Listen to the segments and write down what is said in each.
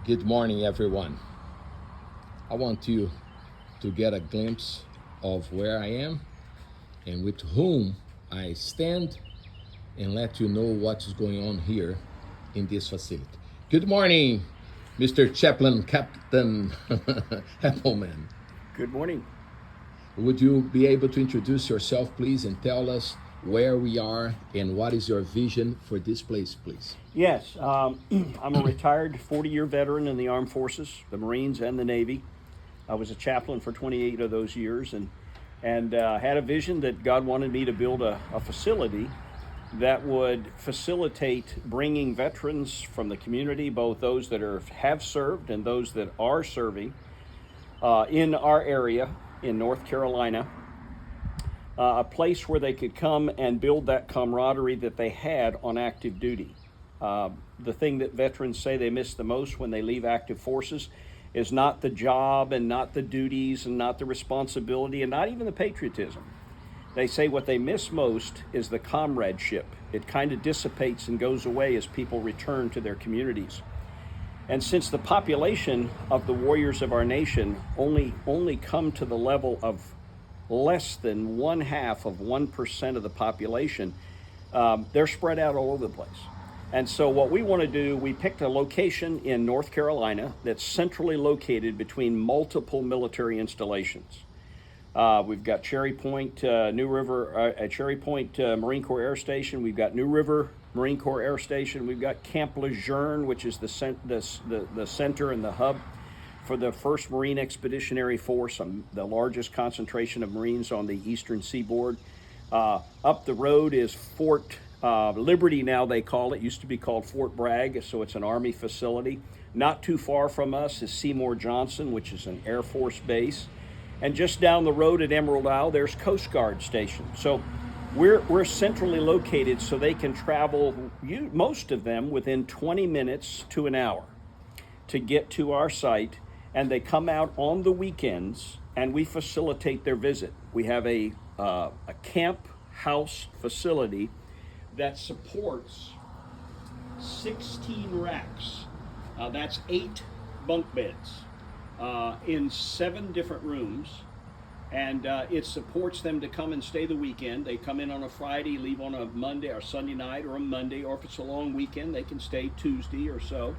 Good morning, everyone. I want you to get a glimpse of where I am and with whom I stand and let you know what is going on here in this facility. Good morning, Mr. Chaplain Captain Appleman. Good morning. Would you be able to introduce yourself, please, and tell us where we are and what is your vision for this place, please? Yes, I'm a retired 40-year veteran in the Armed Forces, the Marines and the Navy. I was a chaplain for 28 of those years and had a vision that God wanted me to build a facility that would facilitate bringing veterans from the community, both those that have served and those that are serving in our area in North Carolina, a place where they could come and build that camaraderie that they had on active duty. The thing that veterans say they miss the most when they leave active forces is not the job and not the duties and not the responsibility and not even the patriotism. They say what they miss most is the comradeship. It kind of dissipates and goes away as people return to their communities. And since the population of the warriors of our nation only come to the level of less than 0.5% of the population, they're spread out all over the place. And so what we want to do, we picked a location in North Carolina that's centrally located between multiple military installations. We've got Cherry Point, Cherry Point Marine Corps Air Station. We've got New River Marine Corps Air Station. We've got Camp Lejeune, which is the center and the hub for the 1st Marine Expeditionary Force, the largest concentration of Marines on the eastern seaboard. Up the road is Fort Liberty, now they call it. Used to be called Fort Bragg, so it's an Army facility. Not too far from us is Seymour Johnson, which is an Air Force base. And just down the road at Emerald Isle, there's Coast Guard Station. So we're centrally located so they can travel, most of them, within 20 minutes to an hour to get to our site. And they come out on the weekends and we facilitate their visit. We have a camp house facility that supports 16 racks. That's 8 bunk beds in 7 different rooms. And it supports them to come and stay the weekend. They come in on a Friday, leave on a Monday or Sunday night or a Monday, or if it's a long weekend, they can stay Tuesday or so.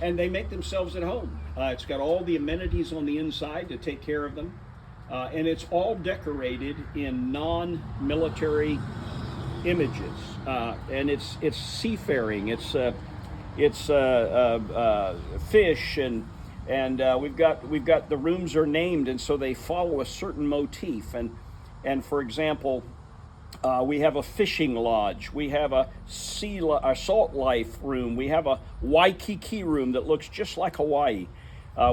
And they make themselves at home. It's got all the amenities on the inside to take care of them. And it's all decorated in non-military images. And it's seafaring, it's fish, and we've got the rooms are named, and so they follow a certain motif. And for example, we have a fishing lodge. We have a salt life room. We have a Waikiki room that looks just like Hawaii.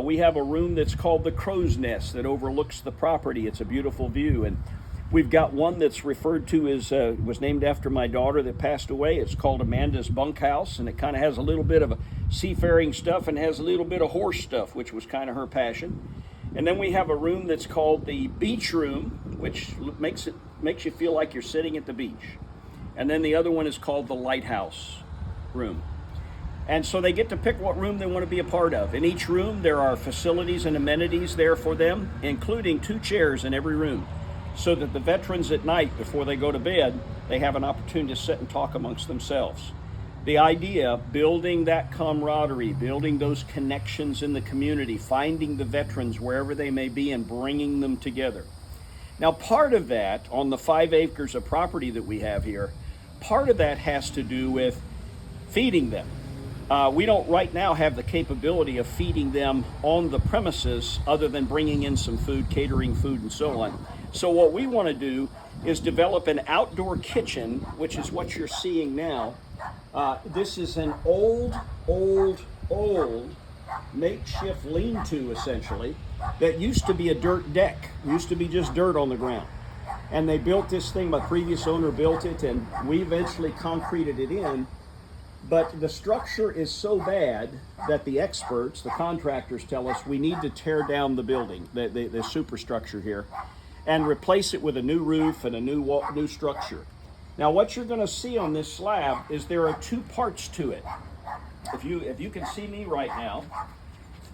We have a room that's called the Crow's Nest that overlooks the property. It's a beautiful view. And we've got one that's referred to as, was named after my daughter that passed away. It's called Amanda's Bunkhouse, and it kind of has a little bit of seafaring stuff and has a little bit of horse stuff, which was kind of her passion. And then we have a room that's called the Beach Room, which makes you feel like you're sitting at the beach. And then the other one is called the Lighthouse Room. And so they get to pick what room they want to be a part of. In each room, there are facilities and amenities there for them, including 2 chairs in every room, so that the veterans at night, before they go to bed, they have an opportunity to sit and talk amongst themselves. The idea, building that camaraderie, building those connections in the community, finding the veterans wherever they may be and bringing them together. Now, part of that, on the 5 acres of property that we have here, part of that has to do with feeding them. We don't right now have the capability of feeding them on the premises other than bringing in some food, catering food, and so on. So what we want to do is develop an outdoor kitchen, which is what you're seeing now. This is an old makeshift lean-to, essentially, that used to be a dirt deck, used to be just dirt on the ground. And they built this thing, my previous owner built it, and we eventually concreted it in. But the structure is so bad that the experts, the contractors, tell us we need to tear down the building, the superstructure here, and replace it with a new roof and a new structure. Now, what you're going to see on this slab is there are 2 parts to it. if you can see me right now,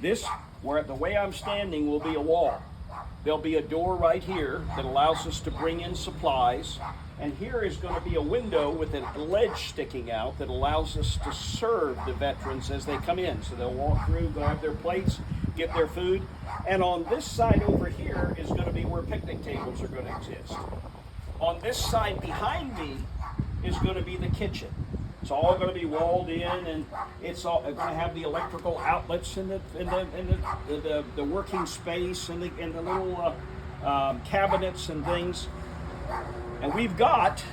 this, where the way I'm standing will be a wall. There'll be a door right here that allows us to bring in supplies. And here is going to be a window with a ledge sticking out that allows us to serve the veterans as they come in. So they'll walk through, grab their plates, get their food. And on this side over here is going to be where picnic tables are going to exist. On this side behind me is going to be the kitchen. It's all going to be walled in, and it's all going to have the electrical outlets and the working space and the little cabinets and things. And we've got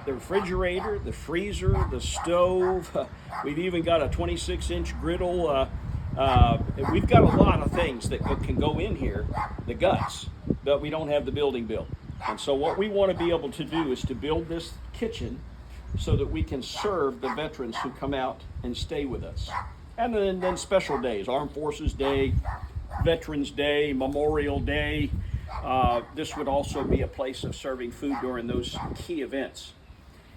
the refrigerator, the freezer, the stove. We've even got a 26-inch griddle. We've got a lot of things that can go in here, the guts, but we don't have the building built. And so what we want to be able to do is to build this kitchen so that we can serve the veterans who come out and stay with us. And then special days, Armed Forces Day, Veterans Day, Memorial Day. This would also be a place of serving food during those key events.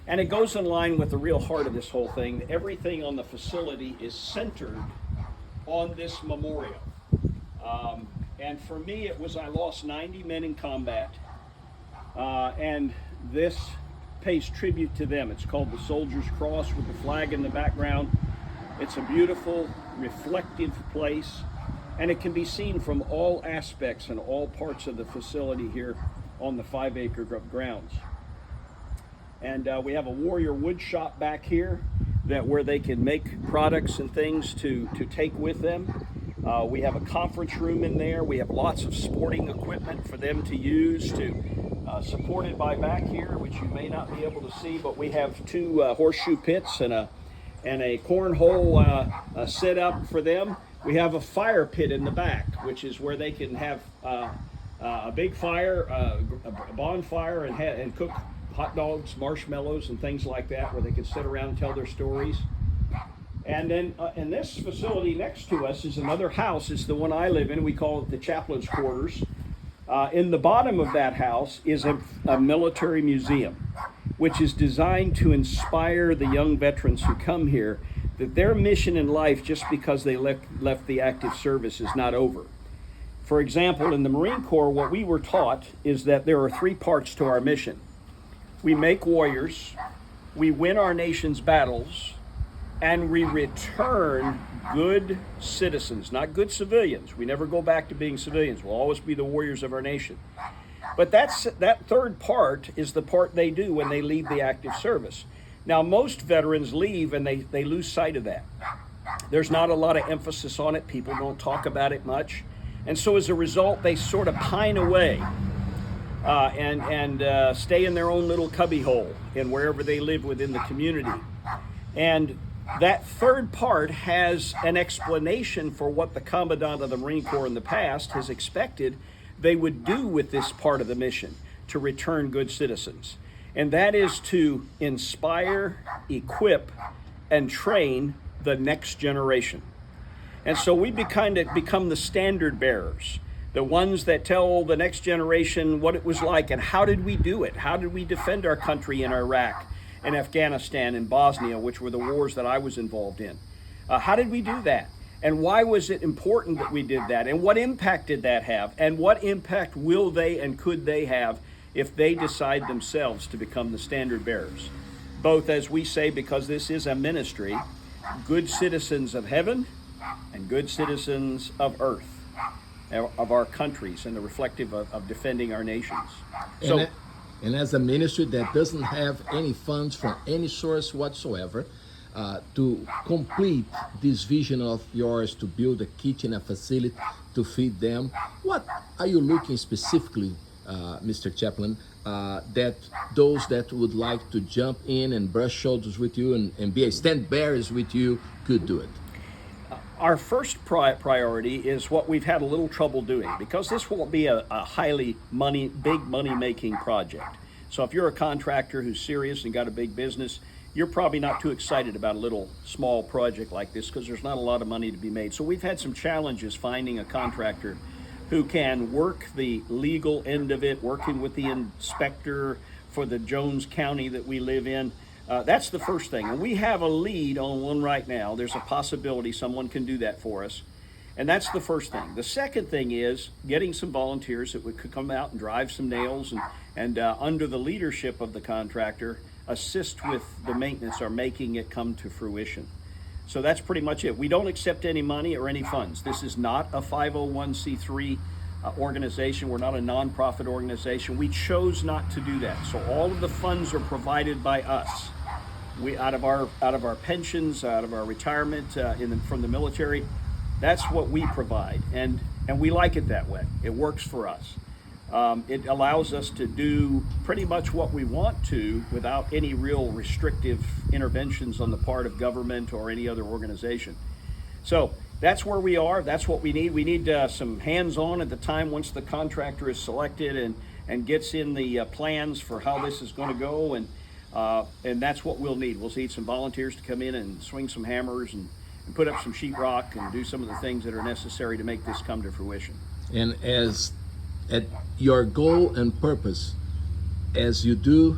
And it goes in line with the real heart of this whole thing. Everything on the facility is centered on this memorial. And for me, it was I lost 90 men in combat. And this pays tribute to them. It's called the Soldier's Cross with the flag in the background. It's a beautiful, reflective place, and it can be seen from all aspects and all parts of the facility here on the 5-acre grounds. And we have a Warrior wood shop back here where they can make products and things to take with them. We have a conference room in there. We have lots of sporting equipment for them to use, supported by back here, which you may not be able to see, but we have 2 horseshoe pits and a cornhole set up for them. We have a fire pit in the back, which is where they can have a big fire, a bonfire, and cook hot dogs, marshmallows, and things like that, where they can sit around and tell their stories. And then in this facility next to us is another house. It's the one I live in. We call it the chaplain's quarters. In the bottom of that house is a military museum, which is designed to inspire the young veterans who come here that their mission in life, just because they left the active service, is not over. For example, in the Marine Corps, what we were taught is that there are 3 parts to our mission. We make warriors, we win our nation's battles, and we return good citizens, not good civilians. We never go back to being civilians. We'll always be the warriors of our nation. But that 3rd part is the part they do when they leave the active service. Now, most veterans leave and they lose sight of that. There's not a lot of emphasis on it. People don't talk about it much. And so as a result, they sort of pine away and stay in their own little cubbyhole and wherever they live within the community. And that 3rd part has an explanation for what the Commandant of the Marine Corps in the past has expected they would do with this part of the mission, to return good citizens. And that is to inspire, equip, and train the next generation. And so we become the standard bearers, the ones that tell the next generation what it was like and how did we do it? How did we defend our country in Iraq and Afghanistan and Bosnia, which were the wars that I was involved in? How did we do that? And why was it important that we did that? And what impact did that have? And what impact will they and could they have if they decide themselves to become the standard bearers? Both, as we say, because this is a ministry, good citizens of heaven and good citizens of earth, of our countries, and the reflective of defending our nations. And as a ministry that doesn't have any funds from any source whatsoever, to complete this vision of yours to build a kitchen, a facility to feed them, what are you looking specifically, Mr. Chaplain, that those that would like to jump in and brush shoulders with you and be a stand bearers with you could do it? Our first priority is what we've had a little trouble doing, because this won't be a big money-making project. So if you're a contractor who's serious and got a big business, you're probably not too excited about a little small project like this, because there's not a lot of money to be made. So we've had some challenges finding a contractor who can work the legal end of it, working with the inspector for the Jones County that we live in, That's the first thing. And we have a lead on one right now. There's a possibility someone can do that for us. And that's the first thing. The second thing is getting some volunteers that could come out and drive some nails and under the leadership of the contractor, assist with the maintenance or making it come to fruition. So that's pretty much it. We don't accept any money or any funds. This is not a 501c3 organization. We're not a nonprofit organization. We chose not to do that. So all of the funds are provided by us. We out of our pensions, out of our retirement from the military. That's what we provide, and we like it that way. It works for us. It allows us to do pretty much what we want to without any real restrictive interventions on the part of government or any other organization. So that's where we are. That's what we need. We need some hands-on at the time once the contractor is selected and gets in the plans for how this is going to go, and that's what we'll need. We'll need some volunteers to come in and swing some hammers and put up some sheetrock and do some of the things that are necessary to make this come to fruition. And as at your goal and purpose as you do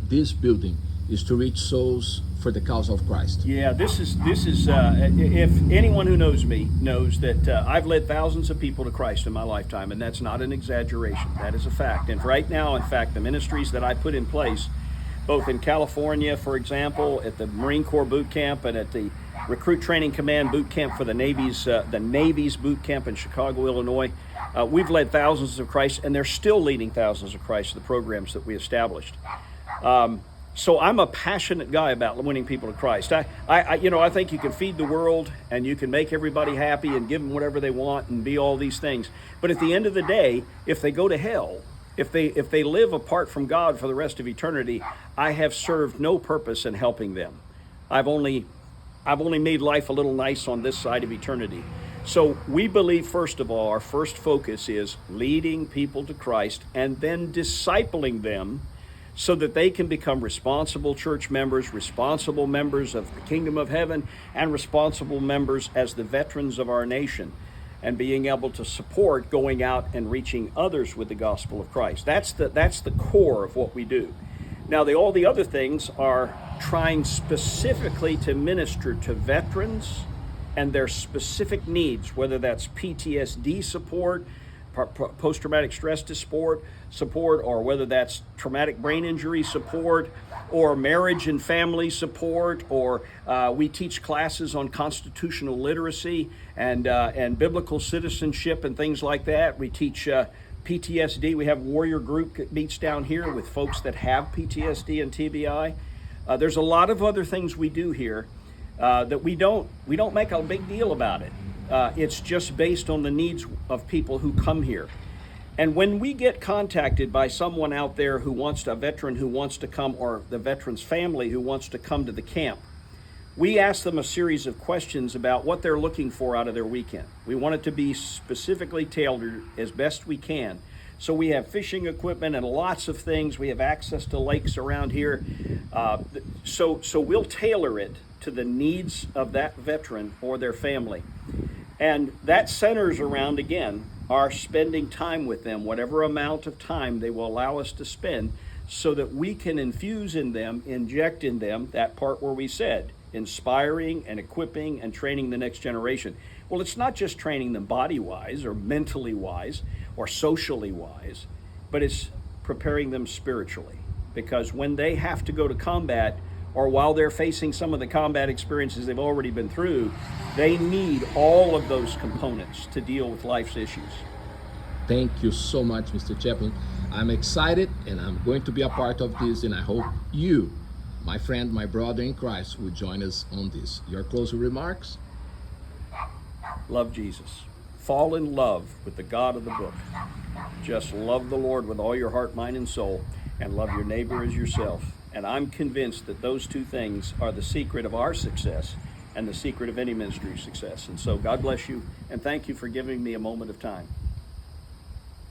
this building is to reach souls for the cause of Christ. Yeah, this is if anyone who knows me knows that I've led thousands of people to Christ in my lifetime, and that's not an exaggeration. That is a fact. And right now, in fact, the ministries that I put in place, both in California, for example, at the Marine Corps boot camp and at the Recruit Training Command boot camp for the Navy's boot camp in Chicago, Illinois, we've led thousands to Christ, and they're still leading thousands to Christ, the programs that we established. So I'm a passionate guy about winning people to Christ. I think you can feed the world and you can make everybody happy and give them whatever they want and be all these things. But at the end of the day, if they go to hell, if they live apart from God for the rest of eternity, I have served no purpose in helping them. I've only made life a little nice on this side of eternity. So we believe, first of all, our first focus is leading people to Christ and then discipling them so that they can become responsible church members, responsible members of the kingdom of heaven, and responsible members as the veterans of our nation, and being able to support going out and reaching others with the gospel of Christ. That's the core of what we do. Now, all the other things are trying specifically to minister to veterans and their specific needs, whether that's PTSD support, post-traumatic stress support, or whether that's traumatic brain injury support, or marriage and family support, or we teach classes on constitutional literacy and biblical citizenship and things like that. We teach PTSD. We have Warrior Group that meets down here with folks that have PTSD and TBI. There's a lot of other things we do here that we don't make a big deal about it. It's just based on the needs of people who come here. And when we get contacted by someone out there a veteran who wants to come, or the veteran's family who wants to come to the camp, we ask them a series of questions about what they're looking for out of their weekend. We want it to be specifically tailored as best we can. So we have fishing equipment and lots of things. We have access to lakes around here. So we'll tailor it to the needs of that veteran or their family. And that centers around, again, our spending time with them, whatever amount of time they will allow us to spend, so that we can infuse in them, inject in them, that part where we said, inspiring and equipping and training the next generation. Well, it's not just training them body-wise or mentally wise or socially wise, but it's preparing them spiritually. Because when they have to go to combat, or while they're facing some of the combat experiences they've already been through, they need all of those components to deal with life's issues. Thank you so much, Mr. Chaplain. I'm excited and I'm going to be a part of this, and I hope you, my friend, my brother in Christ, will join us on this. Your closing remarks? Love Jesus. Fall in love with the God of the book. Just love the Lord with all your heart, mind, and soul, and love your neighbor as yourself. And I'm convinced that those two things are the secret of our success and the secret of any ministry's success. And so God bless you, and thank you for giving me a moment of time.